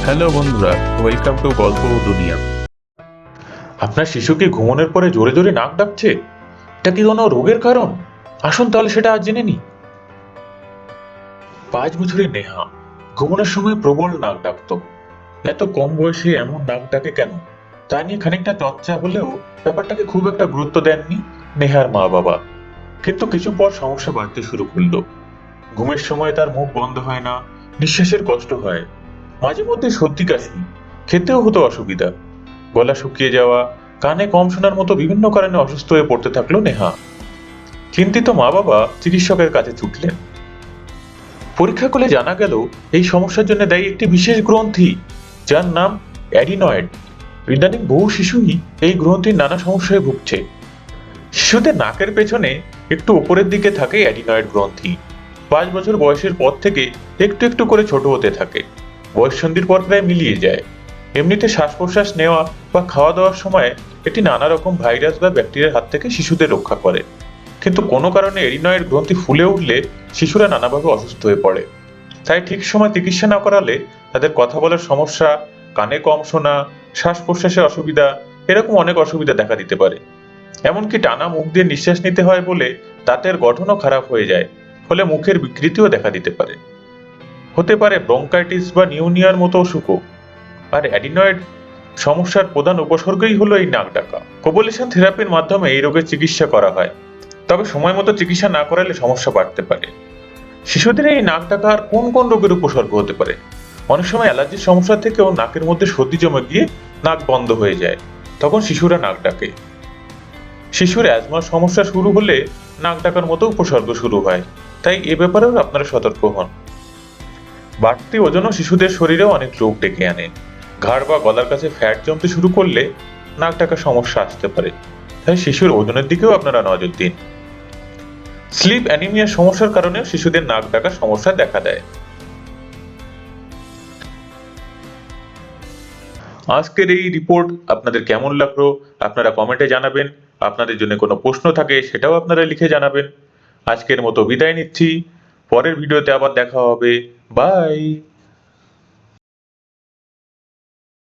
Hello বন্ধুরা, welcome to গল্প ও দুনিয়া। আপনার শিশু কি ঘুমানোর পরে জোরে জোরে নাক ডাকছে? এটা কি কোনো রোগের কারণ? আসুন তাহলে সেটা আজ জেনে নি। 5 বছরের নেহা ঘুমানোর সময় প্রবল নাক ডাকতো। এত কম বয়সে এমন নাক ডাকে কেন তা নিয়ে খানিকটা চর্চা হলেও ব্যাপারটাকে খুব একটা গুরুত্ব দেননি নেহার মা বাবা। কিন্তু কিছু পর সমস্যা বাড়তে শুরু করলো। ঘুমের সময় তার মুখ বন্ধ হয় না, নিঃশ্বাসের কষ্ট হয়, মাঝে মধ্যে সর্দি কাশি, খেতেও হতো অসুবিধা, গলা শুকিয়ে যাওয়া, কানে কম শোনার মতো বিভিন্ন কারণে অসুস্থ হয়ে পড়তে থাকলো নেহা। চিন্তিত মা বাবা চিকিৎসকের কাছে ছুটলেন। পরীক্ষা করে জানা গেল এই সমস্যার জন্য দায়ী একটি বিশেষ গ্রন্থি, যার নাম অ্যাডিনয়েড। ইদানিং বহু শিশুই এই গ্রন্থির নানা সমস্যায় ভুগছে। শিশুদের নাকের পেছনে একটু উপরের দিকে থাকে অ্যাডিনয়েড গ্রন্থি। 5 বছর বয়সের পর থেকে একটু একটু করে ছোট হতে থাকে, বয়ঃসন্ধির পর প্রায় মিলিয়ে যায়। এমনিতে শ্বাস প্রশ্বাস নেওয়া বা খাওয়া দাওয়ার সময় এটি নানা রকম ভাইরাস বা ব্যাকটেরিয়ার হাত থেকে শিশুদের রক্ষা করে। কিন্তু কোনো কারণে এরিনয়েড গ্রন্থি ফুলে উঠলে শিশুরা নানাভাবে অসুস্থ হয়ে পড়ে। তাই ঠিক সময় চিকিৎসা না করালে তাদের কথা বলার সমস্যা, কানে কম শোনা, শ্বাস প্রশ্বাসে অসুবিধা, এরকম অনেক অসুবিধা দেখা দিতে পারে। এমনকি টানা মুখ দিয়ে নিঃশ্বাস নিতে হয় বলে দাঁতের গঠনও খারাপ হয়ে যায়, ফলে মুখের বিকৃতিও দেখা দিতে পারে। হতে পারে ব্রঙ্কাইটিস বা নিউমোনিয়ার মতো অসুখও। আর অ্যাডিনয়েড সমস্যার প্রধান উপসর্গই হলো এই নাক ডাকা। কোবলিশন থেরাপির মাধ্যমে এই রোগের চিকিৎসা করা হয়, তবে সময় মতো চিকিৎসা না করালে সমস্যা বাড়তে পারে। শিশুদের এই নাক ডাকা আর কোন কোন রোগের উপসর্গ হতে পারে? অনেক সময় অ্যালার্জির সমস্যা থেকেও নাকের মধ্যে সর্দি জমে গিয়ে নাক বন্ধ হয়ে যায়, তখন শিশুরা নাক ডাকে। শিশুর অ্যাজমার সমস্যা শুরু হলে নাক ডাকার মতো উপসর্গ শুরু হয়, তাই এ ব্যাপারেও আপনারা সতর্ক হন। বাড়তি ওজনও শিশুদের শরীরেও অনেক রোগ ডেকে আনে। ঘাড় বা গলার কাছে ফ্যাট জমতে শুরু করলে নাক ডাকার সমস্যা আসতে পারে, তাই শিশুর ওজনের দিকেও আপনারা নজর দিন। স্লিপ অ্যানিমিয়ার সমস্যার কারণেও শিশুদের নাক ডাকার সমস্যা দেখা দেয়। আজকের এই রিপোর্ট আপনাদের কেমন লাগলো আপনারা কমেন্টে জানাবেন। আপনাদের জন্য কোনো প্রশ্ন থাকে সেটাও আপনারা লিখে জানাবেন। আজকের মতো বিদায় নিচ্ছি, পরের ভিডিওতে আবার দেখা হবে। বাই।